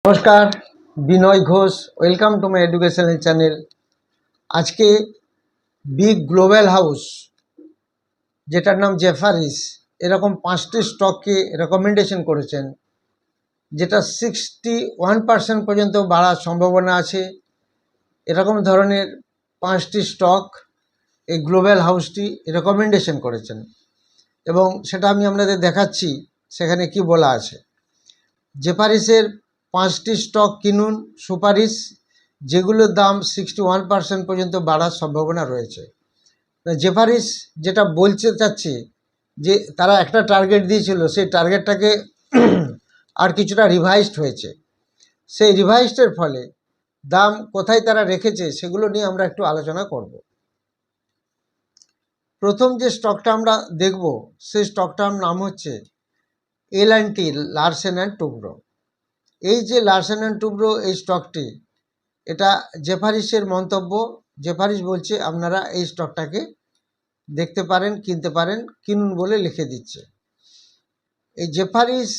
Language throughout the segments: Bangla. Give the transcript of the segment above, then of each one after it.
নমস্কার, Binay Ghosh. Welcome to my educational channel. আজকে বিগ গ্লোবাল হাউস, যেটার নাম জেফারিস, এরকম 5টি স্টককে রেকমেন্ডেশন করেছেন, যেটা 61% পর্যন্ত বাড়ার সম্ভাবনা আছে। এরকম ধরনের 5টি স্টক এই গ্লোবাল হাউসটি রেকমেন্ডেশন করেছেন এবং সেটা আমি আপনাদের দেখাচ্ছি সেখানে কি বলা আছে। জেফারিসের 5টি স্টক কিনুন, সুপারিশ, যেগুলোর দাম 61% পর্যন্ত বাড়ার সম্ভাবনা রয়েছে। জেফারিস যেটা বলতে চাচ্ছে যে তারা একটা টার্গেট দিয়েছিল, সেই টার্গেটটাকে আর কিছুটা রিভাইজড হয়েছে। সেই রিভাইজডের ফলে দাম কোথায় তারা রেখেছে সেগুলো নিয়ে আমরা একটু আলোচনা করব। প্রথম যে স্টকটা আমরা দেখব সেই স্টকটার নাম হচ্ছে L&T, লারসেন অ্যান্ড টুব্রো। এই যে লারসেন অ্যান্ড টুব্রো এই স্টকটি, এটা জেফারিসের মন্তব্য। জেফারিস বলছে আপনারা এই স্টকটাকে দেখতে পারেন, কিনতে পারেন, কিনুন বলে লিখে দিচ্ছে। এই জেফারিস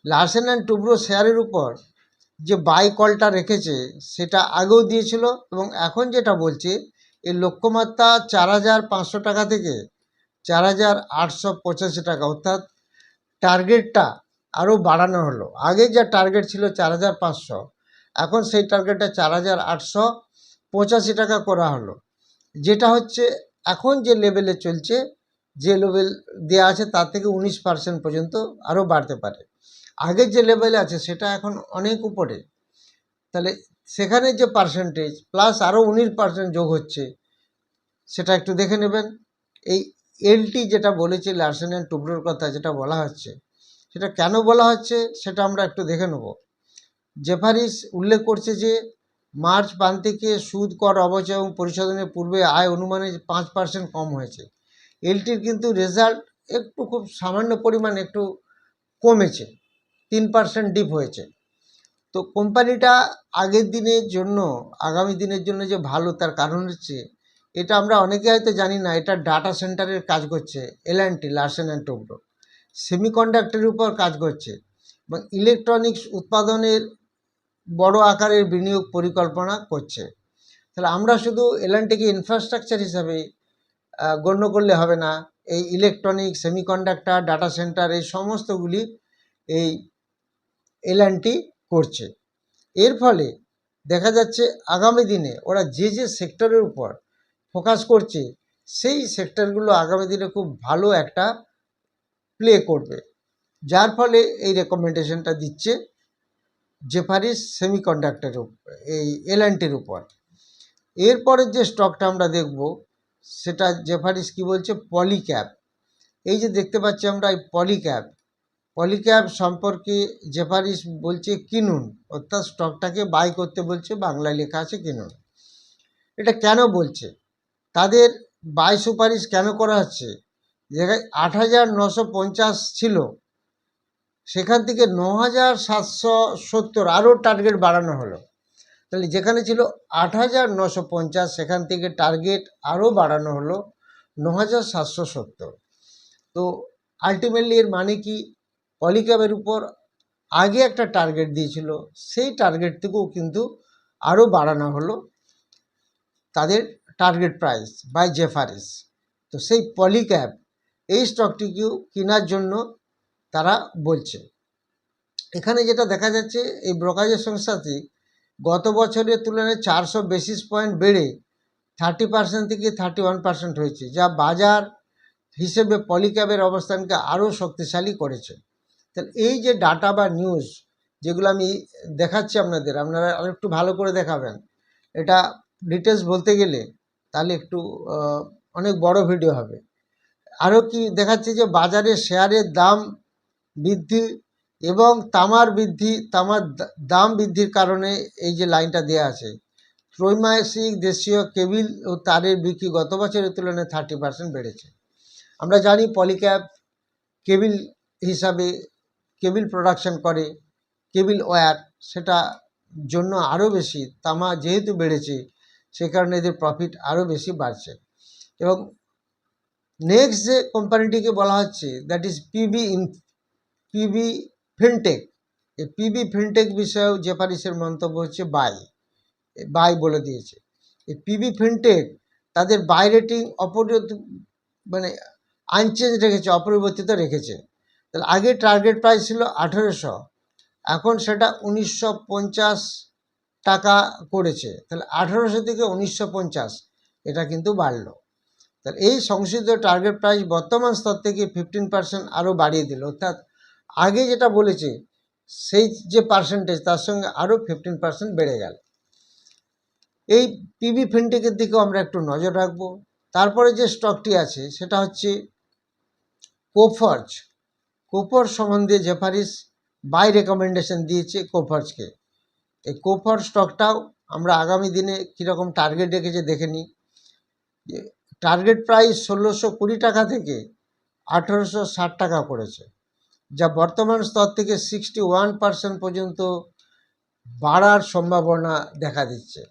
লারসেন অ্যান্ড টুব্রো শেয়ারের উপর যে বাই কলটা রেখেছে সেটা আগেও দিয়েছিল এবং এখন যেটা বলছে এই লক্ষ্যমাত্রা 4,500 টাকা থেকে 4,885 টাকা, অর্থাৎ টার্গেটটা আরও বাড়ানো হলো। আগে যা টার্গেট ছিল 4,500, এখন সেই টার্গেটটা 4,885 টাকা করা হলো, যেটা হচ্ছে এখন যে লেভেলে চলছে, যে লেভেল দেওয়া আছে তার থেকে 19% পর্যন্ত আরও বাড়তে পারে। আগের যে লেভেলে আছে সেটা এখন অনেক উপরে, তাহলে সেখানে যে পার্সেন্টেজ প্লাস আরও 19% যোগ হচ্ছে, সেটা একটু দেখে নেবেন। এই এলটি যেটা বলেছে লারসেন অ্যান্ড টুব্রোর কথা যেটা বলা হচ্ছে, সেটা কেন বলা হচ্ছে সেটা আমরা একটু দেখে নেব। জেফারিস উল্লেখ করছে যে মার্চ প্রান্তিকে সুদ, কর, অবচয় এবং পরিশোধনের পূর্বে আয় অনুমানে 5% কম হয়েছে। এলটির কিন্তু রেজাল্ট একটু খুব সামান্য পরিমাণ একটু কমেছে, 3% ডিপ হয়েছে। তো কোম্পানিটা আগের দিনের জন্য, আগামী দিনের জন্য যে ভালো, তার কারণ হচ্ছে এটা আমরা অনেকে হয়তো জানি না, এটা ডাটা সেন্টারের কাজ করছে। L&T, লারসেন অ্যান্ড টুব্রো সেমিকন্ডাক্টরের উপর কাজ করছে এবং ইলেকট্রনিক্স উৎপাদনের বড় আকারের বিনিয়োগ পরিকল্পনা করছে। তাহলে আমরা শুধু L&Tকে ইনফ্রাস্ট্রাকচার হিসাবে গণ্য করলে হবে না। এই ইলেকট্রনিক, সেমিকন্ডাক্টর, ডাটা সেন্টার, এই সমস্তগুলি এই L&T করছে। এর ফলে দেখা যাচ্ছে আগামী দিনে ওরা যে যে সেক্টরের উপর ফোকাস করছে সেই সেক্টরগুলো আগামী দিনে খুব ভালো একটা প্লে করবে, যার ফলে এই রেকমেন্ডেশনটা দিচ্ছে জেফারিস সেমিকন্ডাক্টরের উপর, এই L&Tর উপর। এরপরের যে স্টকটা আমরা দেখব সেটা জেফারিস কি বলছে, পলিক্যাব। এই যে দেখতে পাচ্ছি আমরা এই পলিক্যাব সম্পর্কে জেফারিস বলছে কিনুন, অর্থাৎ স্টকটাকে বাই করতে বলছে, বাংলায় লেখা আছে কিনুন। এটা কেন বলছে, তাদের বাই সুপারিশ কেন করা হচ্ছে? জায়গায় 8,950 ছিল, সেখান থেকে 9,770 আরও টার্গেট বাড়ানো হলো। তাহলে যেখানে ছিল 8,950, সেখান থেকে টার্গেট আরও বাড়ানো হলো 9,770। তো আলটিমেটলি এর মানে কি, পলিক্যাবের উপর আগে একটা টার্গেট দিয়েছিল, সেই টার্গেট থেকেও কিন্তু আরও বাড়ানো হলো তাদের টার্গেট প্রাইস বাই জেফারিস। তো সেই পলিক্যাব এই স্টকটিকেও কেনার জন্য তারা বলছে। এখানে যেটা দেখা যাচ্ছে, এই ব্রোকারেজ সংস্থাটি গত বছরের তুলনায় 400 বেসিস পয়েন্ট বেড়ে 30% থেকে 31% হয়েছে, যা বাজার হিসেবে পলিক্যাবের অবস্থানকে আরও শক্তিশালী করেছে। তাহলে এই যে ডাটা বা নিউজ যেগুলো আমি দেখাচ্ছি আপনাদের, আপনারা আর একটু ভালো করে দেখাবেন। এটা ডিটেলস বলতে গেলে তাহলে একটু অনেক বড় ভিডিও হবে। আরও কি দেখাচ্ছে যে বাজারে শেয়ারের দাম বৃদ্ধি এবং তামার দাম বৃদ্ধির কারণে এই যে লাইনটা দেওয়া আছে, ত্রৈমাসিক দেশীয় কেবিল ও তারের বিক্রি গত বছরের তুলনায় 30% বেড়েছে। আমরা জানি পলিক্যাব কেবিল হিসাবে কেবিল প্রোডাকশন করে, কেবিল ওয়্যার, সেটা জন্য আরও বেশি তামা যেহেতু বেড়েছে, সে কারণে এদের প্রফিট আরও বেশি বাড়ছে। এবং নেক্সট যে কোম্পানিটিকে বলা হচ্ছে দ্যাট ইজ পিবি ফিনটেক। এই পিবি ফিনটেক বিষয়েও জেফারিসের মন্তব্য হচ্ছে বাই বলে দিয়েছে। এই পিবি ফিনটেক তাদের বাই রেটিং মানে আনচেঞ্জ রেখেছে, অপরিবর্তিত রেখেছে। তাহলে আগে টার্গেট প্রাইস ছিল 1800, এখন সেটা 1950 টাকা করেছে। তাহলে 1800 থেকে 1950 এটা কিন্তু বাড়লো। তাহলে এই সংশোধিত টার্গেট প্রাইস বর্তমান স্তর থেকে 15% আরও বাড়িয়ে দিল, অর্থাৎ আগে যেটা বলেছে সেই যে পার্সেন্টেজ তার সঙ্গে আরও 15% বেড়ে গেল। এই পিবি ফিনটেকের দিকেও আমরা একটু নজর রাখবো। তারপরে যে স্টকটি আছে সেটা হচ্ছে কোফর্জ সম্বন্ধে জেফারিস বাই রেকমেন্ডেশন দিয়েছে কোফর্জকে। এই কোফর্জ স্টকটাও আমরা আগামী দিনে কীরকম টার্গেট রেখেছে দেখে নিই। টার্গেট প্রাইস 1620 টাকা থেকে 1860 টাকা করেছে, যা বর্তমান স্তর থেকে 61% পর্যন্ত বাড়ার সম্ভাবনা দেখা দিচ্ছে।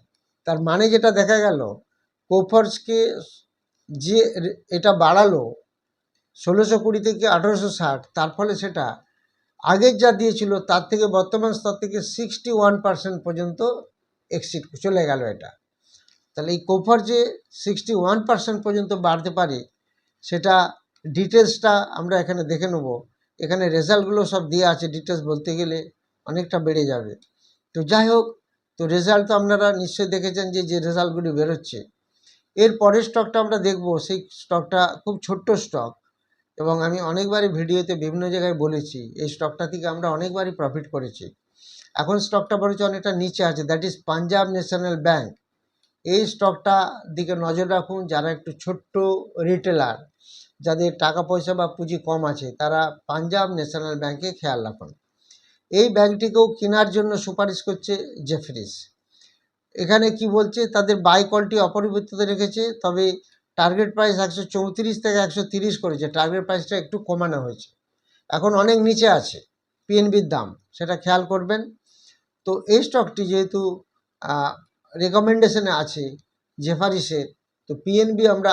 তার মানে যেটা দেখা গেল, কোফর্জকে যে এটা বাড়ালো 1620 থেকে 1860, তার ফলে সেটা আগের যা দিয়েছিল তার থেকে বর্তমান স্তর থেকে 61% পর্যন্ত এক্সিড চলে গেল এটা। তাহলে এই কোফর্জে 61% পর্যন্ত বাড়তে পারে, সেটা ডিটেলসটা আমরা এখানে দেখে নেব। এখানে রেজাল্টগুলো সব দেওয়া আছে, ডিটেলস বলতে গেলে অনেকটা বেড়ে যাবে। তো যাই হোক, তো রেজাল্ট তো আপনারা নিশ্চয়ই দেখেছেন যে রেজাল্টগুলি বেরোচ্ছে। এর পরের স্টকটা আমরা দেখব, সেই স্টকটা খুব ছোট্ট স্টক, এবং আমি অনেকবারই ভিডিওতে বিভিন্ন জায়গায় বলেছি এই স্টকটা থেকে আমরা অনেকবারই প্রফিট করেছি। এখন স্টকটা বলেছে অনেকটা নিচে আছে, that is Punjab national bank. এই স্টকটা দিকে নজর রাখুন। যারা একটু ছোট্ট রিটেলার, যাদের টাকা পয়সা বা পুঁজি কম আছে, তারা পাঞ্জাব ন্যাশনাল ব্যাঙ্কে খেয়াল রাখুন। এই ব্যাংকটিকেও কেনার জন্য সুপারিশ করছে জেফরিস। এখানে কি বলছে, তাদের বাই কলটি অপরিবর্তিত রেখেছে, তবে টার্গেট প্রাইস 134 থেকে 130 করেছে। টার্গেট প্রাইসটা একটু কমানো হয়েছে, এখন অনেক নিচে আছে পিএনবির দাম, সেটা খেয়াল করবেন। তো এই স্টকটি যেহেতু রেকমেন্ডেশনে আছে জেফারিসের, তো পিএনবি আমরা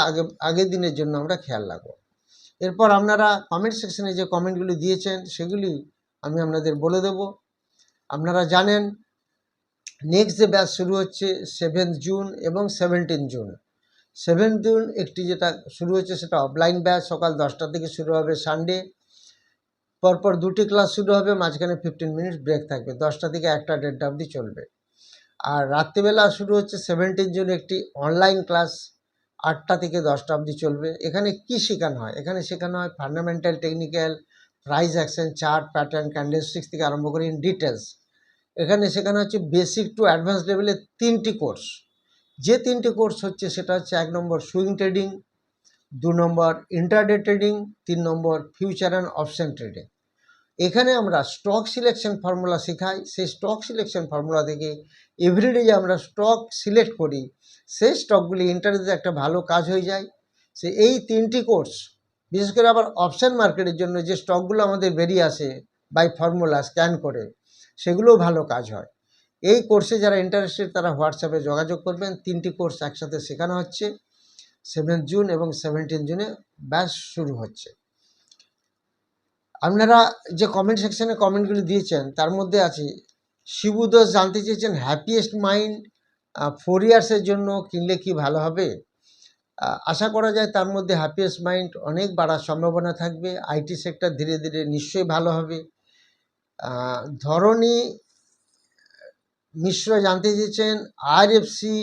আগের দিনের জন্য আমরা খেয়াল রাখবো। এরপর আপনারা কমেন্ট সেকশনে যে কমেন্টগুলি দিয়েছেন সেগুলি আমি আপনাদের বলে দেব। আপনারা জানেন নেক্সট যে ব্যাচ শুরু হচ্ছে 7 জুন এবং 17 জুন। 7 জুন একটি যেটা শুরু হচ্ছে সেটা অফলাইন ব্যাচ, সকাল 10টা থেকে শুরু হবে সানডে। পরপর 2টি ক্লাস শুরু হবে, মাঝখানে 15 মিনিট ব্রেক থাকবে, 10টা থেকে 1টা 1:30 অবধি চলবে। আর রাত্রিবেলা শুরু হচ্ছে 17 জুন একটি অনলাইন ক্লাস, 8টা থেকে 10টা অবধি চলবে। এখানে কি শেখানো হয়? এখানে শেখানো হয় fundamental, technical, price action, chart, pattern, candlesticks থেকে আরম্ভ করে ইন ডিটেলস। এখানে শেখানো হচ্ছে বেসিক টু অ্যাডভান্স লেভেলের 3টি কোর্স। যে 3টি কোর্স হচ্ছে সেটা হচ্ছে 1 নম্বর সুইং ট্রেডিং, 2 নম্বর ইন্টারডে ট্রেডিং, 3 নম্বর ফিউচার অ্যান্ড অপশন ট্রেডিং। এখানে আমরা স্টক সিলেকশন ফর্মুলা শেখাই। সেই স্টক সিলেকশন ফর্মুলা থেকে এভরিডে যে আমরা স্টক সিলেক্ট করি, সেই স্টকগুলি ইন্টারডেতে একটা ভালো কাজ হয়ে যায়। এই 3টি কোর্স, বিশেষ করে আবার অপশান মার্কেটের জন্য যে স্টকগুলো আমাদের বেরিয়ে আসে বাই ফর্মুলা স্ক্যান করে, সেগুলোও ভালো কাজ হয়। এই কোর্সে যারা ইন্টারেস্টেড তারা হোয়াটসঅ্যাপে যোগাযোগ করবেন। 3টি কোর্স একসাথে শেখানো হচ্ছে। 7 জুন এবং 17 জুনে ব্যাচ শুরু হচ্ছে। আপনারা যে কমেন্ট সেকশনে কমেন্টগুলি দিয়েছেন তার মধ্যে আছে শিবুদাস জানতে চেয়েছেন হ্যাপিয়েস্ট মাইন্ড 4 ইয়ার্সের জন্য কিনলে কি ভালো হবে। আশা করা যায় তার মধ্যে হ্যাপিয়েস্ট মাইন্ড অনেক বাড়ার সম্ভাবনা থাকবে। আইটি সেক্টর ধীরে ধীরে নিশ্চয়ই ভালো হবে। ধরণী মিশ্র জানতে চেয়েছেন আরএফসি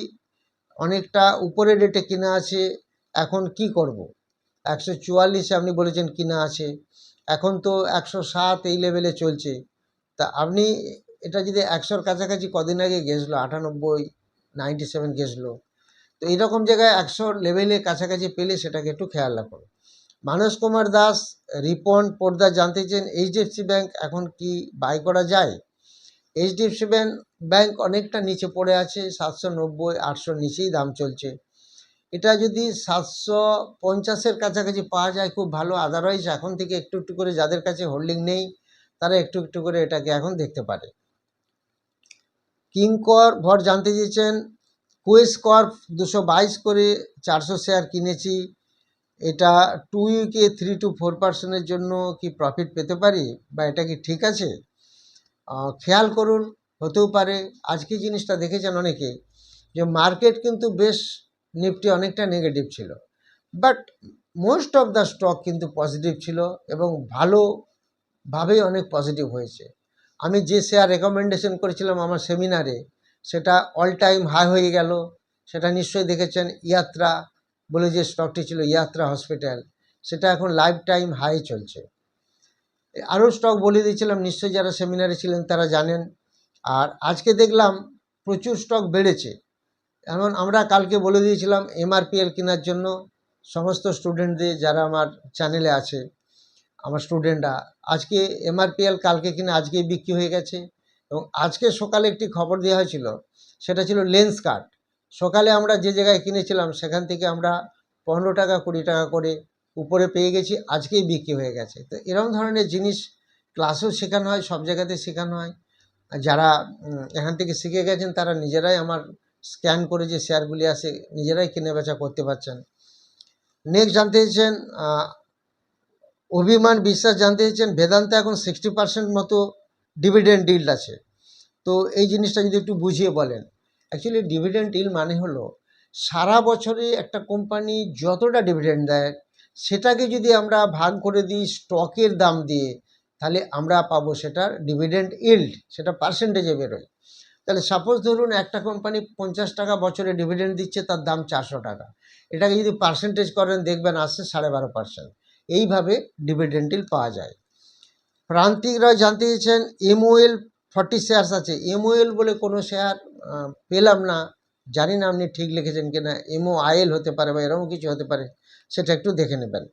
অনেকটা উপরে রেটে কিনা আছে, এখন কি করব। 144 আপনি বলেছেন কিনা আছে, এখন তো 107 এই লেভেলে চলছে। তা আপনি এটা যদি 100-র কাছাকাছি কদিন আগে গেছিলো, 98, 97 গেছিলো, তো এইরকম জায়গায় 100 লেভেলে কাছাকাছি পেলে সেটাকে একটু খেয়াল রাখুন। মানস কুমার দাস রিপন পোদ্দার জানতে চেয়েছেন এইচডিএফসি ব্যাংক এখন কি বাই করা যায়। এইচডিএফসি ব্যাংক অনেকটা নিচে পড়ে আছে, 790, 800 নিচেই দাম চলছে। এটা যদি 750-এর কাছাকাছি পাওয়া যায় খুব ভালো। আদারওয়াইজ এখন থেকে একটু একটু করে যাদের কাছে হোল্ডিং নেই তারা একটু একটু করে এটাকে এখন দেখতে পারে। কিংকর ভর জানতে চেয়েছেন কুয়েস কর্প 222 করে 400 শেয়ার কিনেছি, এটা 2 উইকে 3 to 4% জন্য কি প্রফিট পেতে পারি, বা এটা কি ঠিক আছে? খেয়াল করুন, হতেও পারে আজকে জিনিসটা দেখেছেন অনেকে যে মার্কেট কিন্তু বেশ নিফটি অনেকটা নেগেটিভ ছিল, but most of the stock কিন্তু পজিটিভ ছিল এবং ভালোভাবেই অনেক পজিটিভ হয়েছে। আমি যে শেয়ার রেকমেন্ডেশন করেছিলাম আমার সেমিনারে, সেটা অল টাইম হাই হয়ে গেল। সেটা নিশ্চয়ই দেখেছেন, ইয়াত্রা বলে যে স্টকটি ছিল, ইয়াত্রা হসপিটাল, সেটা এখন লাইফ টাইম হাই চলছে। আরও স্টক বলে দিয়েছিলাম, নিশ্চয়ই যারা সেমিনারে ছিলেন তারা জানেন। আর আজকে দেখলাম প্রচুর স্টক বেড়েছে। এমন আমরা কালকে বলে দিয়েছিলাম এমআরপিএল কেনার জন্য সমস্ত স্টুডেন্টদের, যারা আমার চ্যানেলে আছে আমার স্টুডেন্টরা। আজকে এমআরপিএল কালকে কিনে আজকেই বিক্রি হয়ে গেছে। এবং আজকে সকালে একটি খবর দেওয়া হয়েছিল, সেটা ছিল লেন্স কার্ট। সকালে আমরা যে জায়গায় কিনেছিলাম সেখান থেকে আমরা 15 টাকা 20 টাকা করে উপরে পেয়ে গেছি, আজকেই বিক্রি হয়ে গেছে। তো এরকম ধরনের জিনিস ক্লাসেও শেখানো হয়, সব জায়গাতে শেখানো হয়। যারা এখান থেকে শিখে গেছেন তারা নিজেরাই আমার স্ক্যান করে যে শেয়ারগুলি আসে নিজেরাই কেনা বেচা করতে পারছেন। নেক্সট জানতে চেয়েছেন অভিমান বিশ্বাস, জানতে চেয়েছেন বেদান্তে এখন 60% মতো ডিভিডেন্ড ইল্ড আছে। তো এই জিনিসটা যদি একটু বুঝিয়ে বলেন। অ্যাকচুয়ালি ডিভিডেন্ড ইল্ড মানে হলো সারা বছরে একটা কোম্পানি যতটা ডিভিডেন্ড দেয় সেটাকে যদি আমরা ভাগ করে দিই স্টকের দাম দিয়ে, তাহলে আমরা পাবো সেটার ডিভিডেন্ড ইল্ড, সেটা পার্সেন্টেজে বেরোয়। তাহলে সাপোজ ধরুন একটা কোম্পানি 50 টাকা বছরে ডিভিডেন্ড দিচ্ছে, তার দাম 400 টাকা। এটাকে যদি পার্সেন্টেজ করেন দেখবেন আসছে 12.5%। এইভাবে ডিভিডেন্ড ইল্ড পাওয়া যায়। প্রান্তিক রায় জানতে চেয়েছেন এমওএল 40 শেয়ার্স আছে। এমওএল বলে কোনো শেয়ার পেলাম না, জানি না আপনি ঠিক লিখেছেন কিনা। এমওআইএল হতে পারে বা এরকম কিছু হতে পারে, সেটা একটু দেখে নেবেন।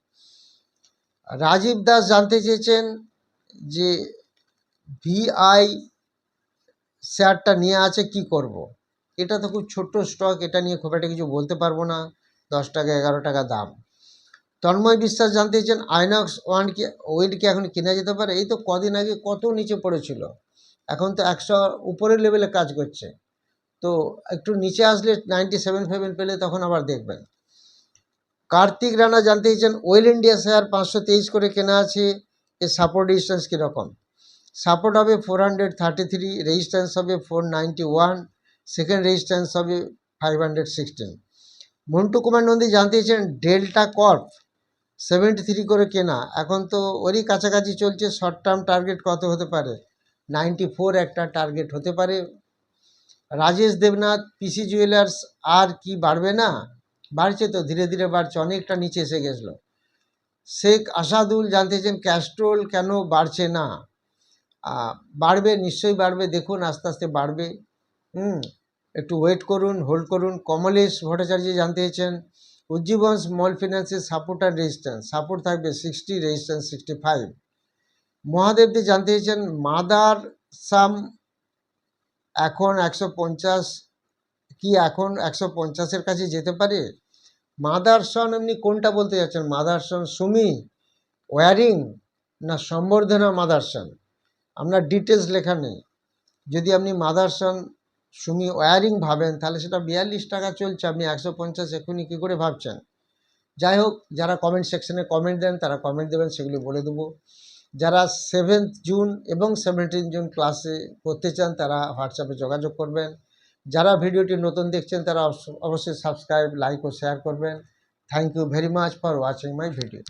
রাজীব দাস জানতে চেয়েছেন যে ভিআই শেয়ারটা নিয়ে আছে কি করব। এটা তো খুব ছোট্ট স্টক, এটা নিয়ে খুব একটা কিছু বলতে পারবো না। 10 টাকা 11 টাকা দাম। তন্ময় বিশ্বাস জানতে চেয়েছেন আইনক্স ওয়েট কি এখন কেনা যেতে পারে? এই তো কদিন আগে কত নিচে পড়েছিল, এখন তো 100 উপরের লেভেলে কাজ করছে। তো একটু নিচে আসলে 97 পেলে তখন আবার দেখবেন। কার্তিক রানা জানতে চেয়েছেন ওয়েল ইন্ডিয়া শেয়ার 523 করে কেনা আছে, এর সাপোর্ট রেজিস্ট্যান্স কীরকম? সাপোর্ট হবে 433, রেজিস্ট্যান্স হবে 491, সেকেন্ড রেজিস্ট্যান্স হবে 516। মন্টু কুমার নন্দী জানতে চেয়েছেন ডেল্টা কর্প 73 করে কেনা, এখন তো ওরই কাছাকাছি চলছে। শর্ট টার্ম টার্গেট কত হতে পারে? 94 একটা টার্গেট হতে পারে। রাজেশ দেবনাথ পিসি জুয়েলার্স আর কি বাড়বে না? বাড়ছে তো, ধীরে ধীরে বাড়ছে, অনেকটা নিচে এসে গেছিলো। শেখ আসাদুল জানতে চেয়েছেন ক্যাস্ট্রোল কেন বাড়ছে না? বাড়বে, নিশ্চয়ই বাড়বে, দেখুন আস্তে আস্তে বাড়বে। একটু ওয়েট করুন, হোল্ড করুন। কমলেশ ভট্টাচার্য জানতে চেয়েছেন উজ্জীবন স্মল ফিন্যান্সের সাপোর্ট আর রেজিস্ট্যান্স। সাপোর্ট থাকবে 60, রেজিস্ট্যান্স 65। মহাদেবদী জানতে চেয়েছেন মাদার সাম এখন 150 কি এখন 150-এর কাছে যেতে পারে? মাদারসন আপনি কোনটা বলতে যাচ্ছেন? মাদারসন সুমি ওয়ারিং না সম্বর্ধনা মাদারসন? আপনার ডিটেলস লেখা নেই। যদি আপনি মাদারসন সুমি ওয়ারিং ভাবেন তাহলে সেটা 42 টাকা চলছে, আপনি 150 এখনই কী করে ভাবছেন? যাই হোক, যারা কমেন্ট সেকশনে কমেন্ট দেন তারা কমেন্ট দেবেন, সেগুলি বলে দেবো। যারা 7 জুন এবং 17 জুন ক্লাসে করতে চান তারা হোয়াটসঅ্যাপে যোগাযোগ করবেন। যারা ভিডিওটি নতুন দেখছেন তারা অবশ্যই সাবস্ক্রাইব, লাইক ও শেয়ার করবেন। Thank you very much for watching my video.